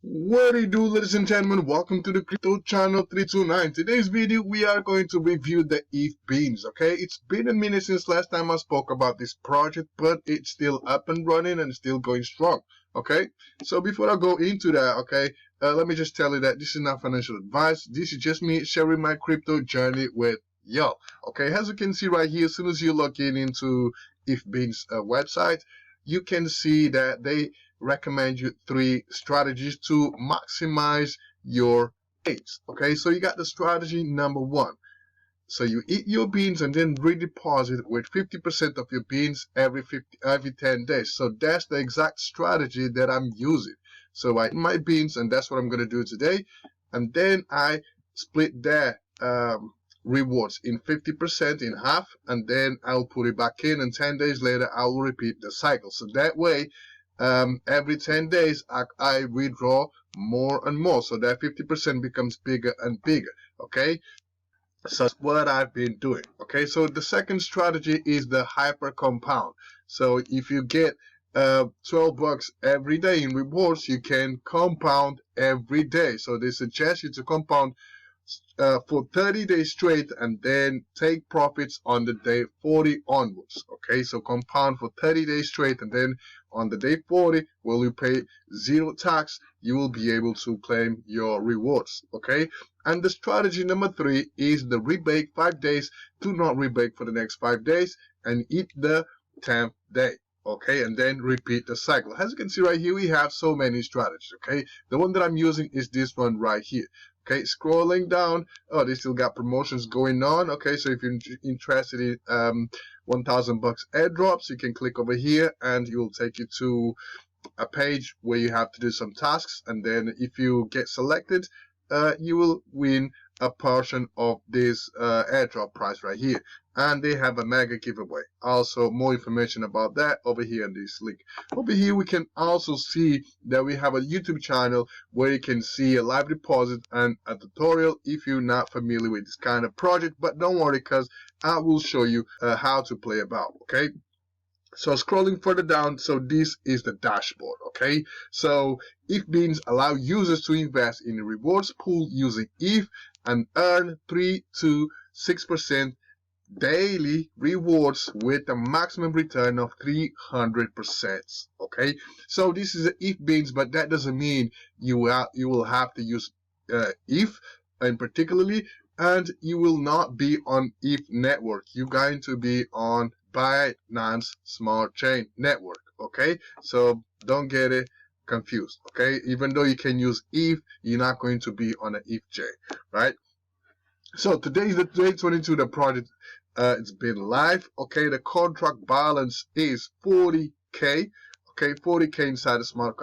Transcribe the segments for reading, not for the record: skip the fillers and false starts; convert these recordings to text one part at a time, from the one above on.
What do you do, ladies and gentlemen? Welcome to the crypto channel 329. Today's video we are going to review the ETH Beans. Okay, it's been a minute since last time I spoke about this project, but it's still up and running and still going strong. Okay, so before I go into that, okay, let me just tell you that this is not financial advice. This is just me sharing my crypto journey with y'all. Okay, as you can see right here, as soon as you log in into ETH Beans website, you can see that they recommend you 3 strategies to maximize your gains. Okay, so you got the strategy number 1. So you eat your beans and then redeposit with 50% of your beans every 10 days. So that's the exact strategy that I'm using. So I eat my beans, and that's what I'm going to do today. And then I split that rewards in 50% in half, and then I'll put it back in, and 10 days later I will repeat the cycle. So that way every 10 days I withdraw more and more, so that 50% becomes bigger and bigger. Okay, so that's what I've been doing. Okay, so the second strategy is the hyper compound. So if you get 12 bucks every day in rewards, you can compound every day. So they suggest you to compound for 30 days straight and then take profits on the day 40 onwards. Okay, so compound for 30 days straight, and then on the day 40, where you pay 0 tax, you will be able to claim your rewards. Okay, and the strategy number 3 is the rebake 5 days. Do not rebake for the next 5 days and eat the 10th day. Okay, and then repeat the cycle. As you can see right here, we have so many strategies. Okay, the one that I'm using is this one right here. Okay, scrolling down, oh, they still got promotions going on. Okay, so if you're interested in 1,000 bucks airdrops, you can click over here and it will take you to a page where you have to do some tasks, and then if you get selected, you will win a portion of this airdrop prize right here. And they have a mega giveaway. Also, more information about that over here in this link. Over here, we can also see that we have a YouTube channel where you can see a live deposit and a tutorial if you're not familiar with this kind of project. But don't worry, because I will show you how to play about. Okay. So scrolling further down, so this is the dashboard. Okay, so ETH Beans allow users to invest in a rewards pool using ETH and earn 3 to 6% daily rewards with a maximum return of 300%. Okay, so this is the ETH Beans, but that doesn't mean you will have to use ETH in particularly, and you will not be on ETH network. You're going to be on Binance Smart Chain network. Okay, so don't get it confused. Okay, even though you can use ETH, you're not going to be on an ETH chain, right? So today is the day 22. The project it's been live. Okay, the contract balance is 40k. Okay, 40k inside the smart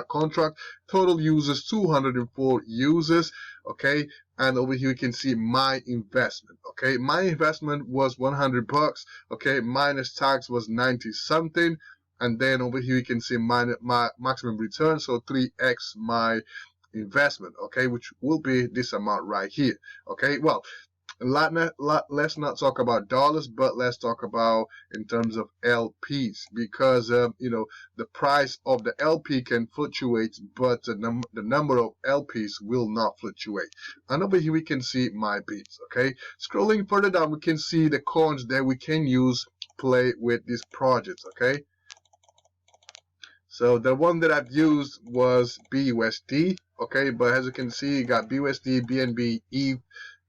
contract. Total users 204 users. Okay, and over here you can see my investment. Okay, my investment was 100 bucks. Okay, minus tax was 90 something, and then over here you can see my maximum return, so 3x my investment. Okay, which will be this amount right here. Okay, well, let's not talk about dollars, but let's talk about in terms of LPs, because you know, the price of the LP can fluctuate, but the number of LPs will not fluctuate. And over here we can see my beats. Okay, scrolling further down, we can see the coins that we can use play with these projects. Okay, so the one that I've used was BUSD. Okay, but as you can see, you got BUSD, BNB, ETH.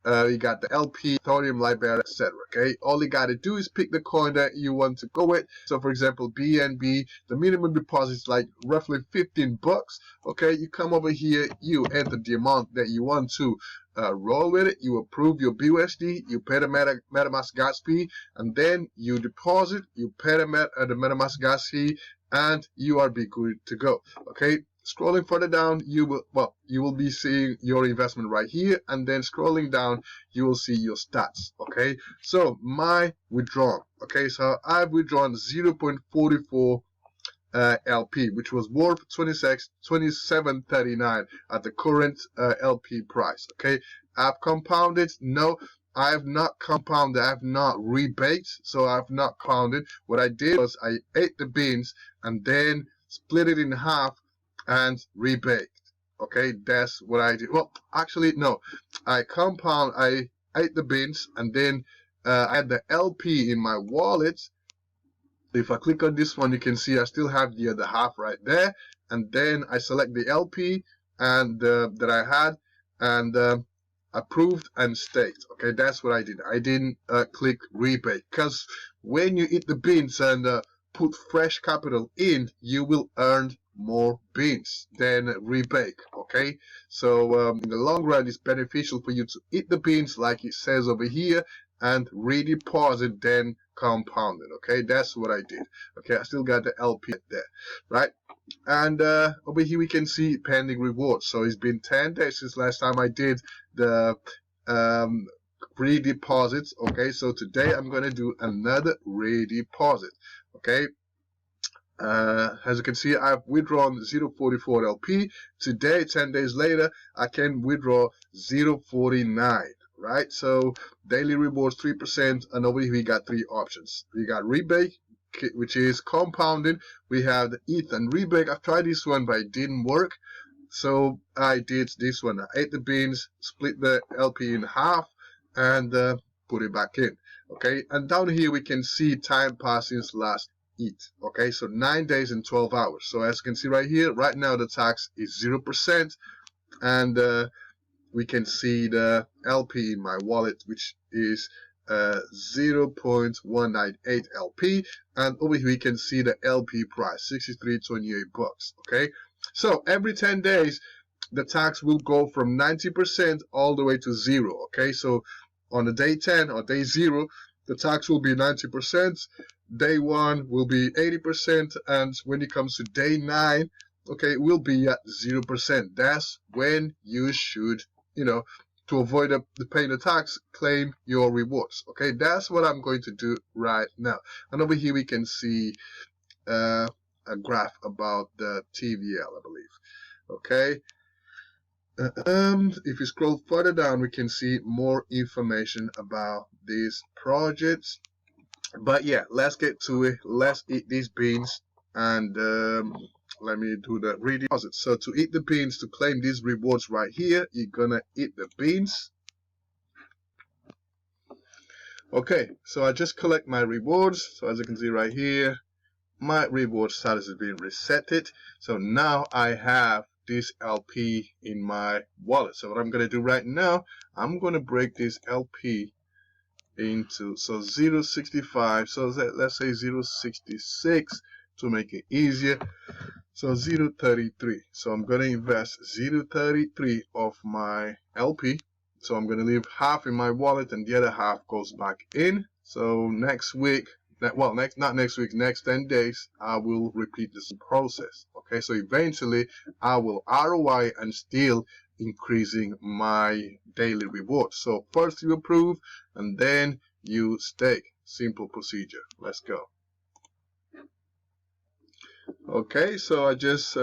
You got the LP, Thoreum, Bybit, etc. Okay, all you got to do is pick the coin that you want to go with. So, for example, BNB, the minimum deposit is like roughly 15 bucks. Okay, you come over here, you enter the amount that you want to roll with it. You approve your BUSD, you pay the MetaMask gas fee, and then you deposit. You pay the MetaMask gas fee, and you are be good to go. Okay. Scrolling further down, you will be seeing your investment right here, and then scrolling down, you will see your stats. Okay, so my withdrawal. Okay, so I've withdrawn 0.44 LP, which was worth 27.39 at the current LP price. Okay, I've compounded. No, I have not compounded. I have not rebaked, so I have not compounded. What I did was I ate the beans and then split it in half and rebaked. Okay, that's what I did. Well, actually, no. I ate the beans, and then I had the LP in my wallet. If I click on this one, you can see I still have the other half right there. And then I select the LP and that I had, and approved and staked. Okay, that's what I did. I didn't click rebate, because when you eat the beans and put fresh capital in, you will earn more beans than rebate. Okay, so in the long run, it's beneficial for you to eat the beans like it says over here, and redeposit, then compound it. Okay, that's what I did. Okay, I still got the LP there, right? And over here we can see pending rewards. So it's been 10 days since last time I did the redeposits. Okay, so today I'm gonna do another redeposit. Okay, as you can see, I've withdrawn 0.44 LP. Today, 10 days later, I can withdraw 0.49. Right, so daily rewards 3%, and over here we got three options. We got rebate, which is compounding. We have the ETH and rebate. I've tried this one, but it didn't work, so I did this one. I ate the beans, split the LP in half, and put it back in. Okay, and down here we can see time passed since last ETH. Okay, so 9 days and 12 hours. So as you can see right here, right now the tax is 0%, and we can see the LP in my wallet, which is 0.198 LP, and over here we can see the LP price, 63.28 bucks. Okay, so every 10 days the tax will go from 90% all the way to 0. Okay, so on the day 10 or day 0, the tax will be 90%. Day 1 will be 80%, and when it comes to day 9, okay, it will be at 0%. That's when you should, to avoid the paying the tax, claim your rewards. Okay, that's what I'm going to do right now. And over here we can see a graph about the TVL, I believe. Okay, if you scroll further down, we can see more information about these projects. But yeah, let's get to it. Let's eat these beans, and let me do the redeposit. So to eat the beans, to claim these rewards right here, you're gonna eat the beans. Okay, so I just collect my rewards. So as you can see right here, my reward status is being resetted. So now I have this LP in my wallet. So what I'm gonna do right now, I'm gonna break this LP into 0.65, so let's say 0.66 to make it easier. So 0.33, so I'm going to invest 0.33 of my LP. So I'm going to leave half in my wallet and the other half goes back in. So next week, well, not next week, next 10 days, I will repeat this process. Okay, so eventually I will ROI and still increasing my daily reward. So first you approve and then you stake. Simple procedure. Let's go. Okay, so I just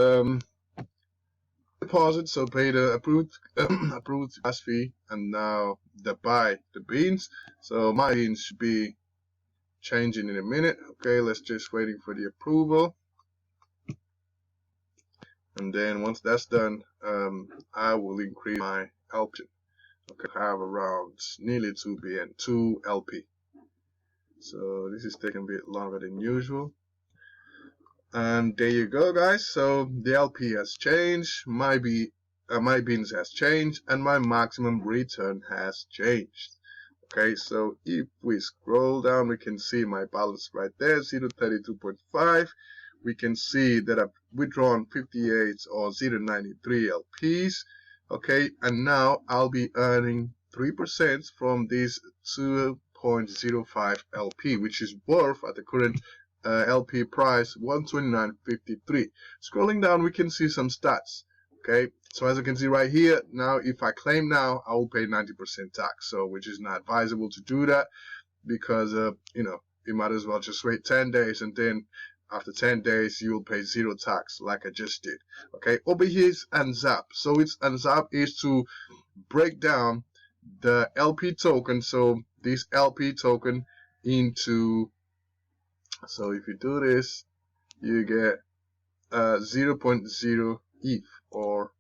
deposit, so pay the approved gas fee, and now buy the beans. So my beans should be changing in a minute. Okay, let's just waiting for the approval. And then once that's done, I will increase my LP. Okay, I have around nearly 2 LP. So this is taking a bit longer than usual. And there you go, guys. So the LP has changed, my beans has changed, and my maximum return has changed. Okay, so if we scroll down, we can see my balance right there, 0.32.5. We can see that I've withdrawn 58 or 0.93 LPs. Okay, and now I'll be earning 3% from this 2.05 LP, which is worth at the current LP price 129.53. Scrolling down, we can see some stats. Okay, so as you can see right here, now if I claim now, I will pay 90% tax. So which is not advisable to do that, because you might as well just wait 10 days and then after 10 days you will pay 0 tax like I just did. Okay, over here is unzap. So it's unzap is to break down the LP token. So this LP token into, so if you do this, you get 0.0 ETH or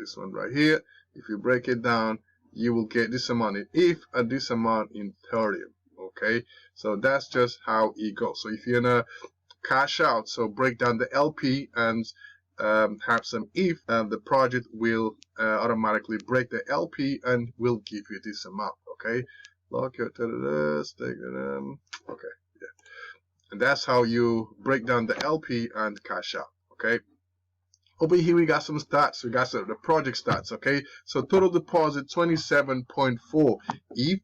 this one right here. If you break it down, you will get this amount in ETH and this amount in Thoreum. Okay, so that's just how it goes. So if you're gonna cash out, so break down the LP and have some ETH, and the project will automatically break the LP and will give you this amount. Okay, lock your okay, yeah, and that's how you break down the LP and cash out. Okay. Over here we got some stats. We got the project stats. Okay, so total deposit 27.4 ETH.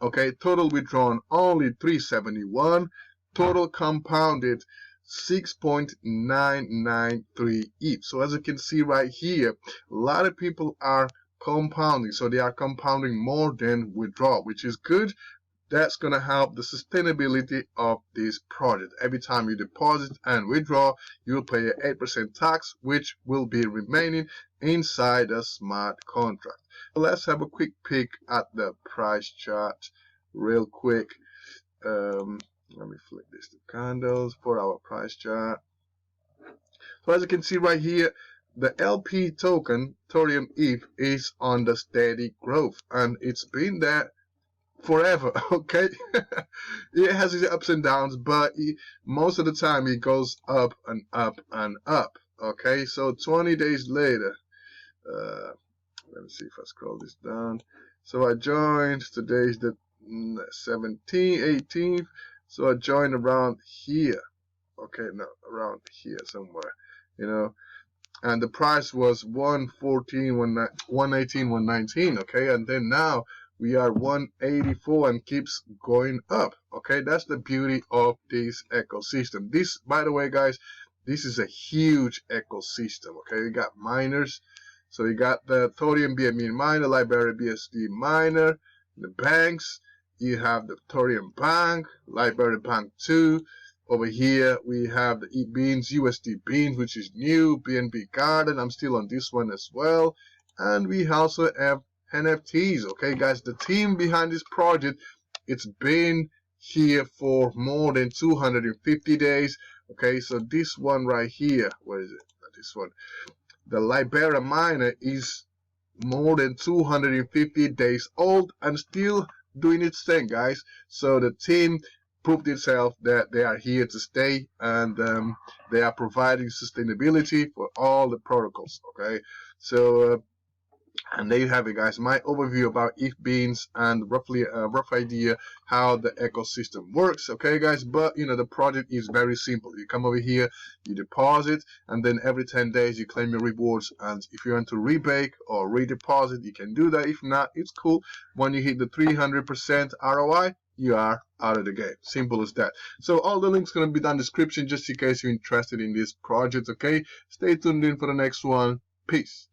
Okay, total withdrawn only 371. Total compounded 6.993 ETH. So as you can see right here, a lot of people are compounding. So they are compounding more than withdraw, which is good. That's going to help the sustainability of this project. Every time you deposit and withdraw, you will pay an 8% tax, which will be remaining inside a smart contract. Let's have a quick peek at the price chart real quick. Let me flip this to candles for our price chart. So as you can see right here, the LP token, Thoreum ETH, is on the steady growth, and it's been there forever. Okay. It has its ups and downs, but most of the time it goes up and up and up. Okay, so 20 days later, let me see if I scroll this down. So I joined, today's the 18th, so I joined around here. Okay, no, around here somewhere, you know, and the price was 114, 118, 119. Okay, and then now we are 184 and keeps going up. Okay, that's the beauty of this ecosystem. This, by the way, guys, this is a huge ecosystem. Okay, you got miners. So you got the Thoreum BNB miner, Liberia BSD miner, the banks. You have the Thoreum Bank, Liberia Bank 2. Over here we have the ETH Beans, USD Beans, which is new, BNB Garden. I'm still on this one as well. And we also have NFTs. Okay, guys, the team behind this project, it's been here for more than 250 days. Okay, so this one right here, where is it? This one, the Liberia miner, is more than 250 days old and still doing its thing, guys. So the team proved itself that they are here to stay, and they are providing sustainability for all the protocols. Okay, so and there you have it, guys, my overview about ETH Beans and roughly a rough idea how the ecosystem works. Okay, guys, but you know, the project is very simple. You come over here, you deposit, and then every 10 days you claim your rewards. And if you want to rebake or redeposit, you can do that. If not, it's cool. When you hit the 300% ROI, you are out of the game. Simple as that. So all the links going to be down in the description just in case you're interested in this project. Okay, stay tuned in for the next one. Peace.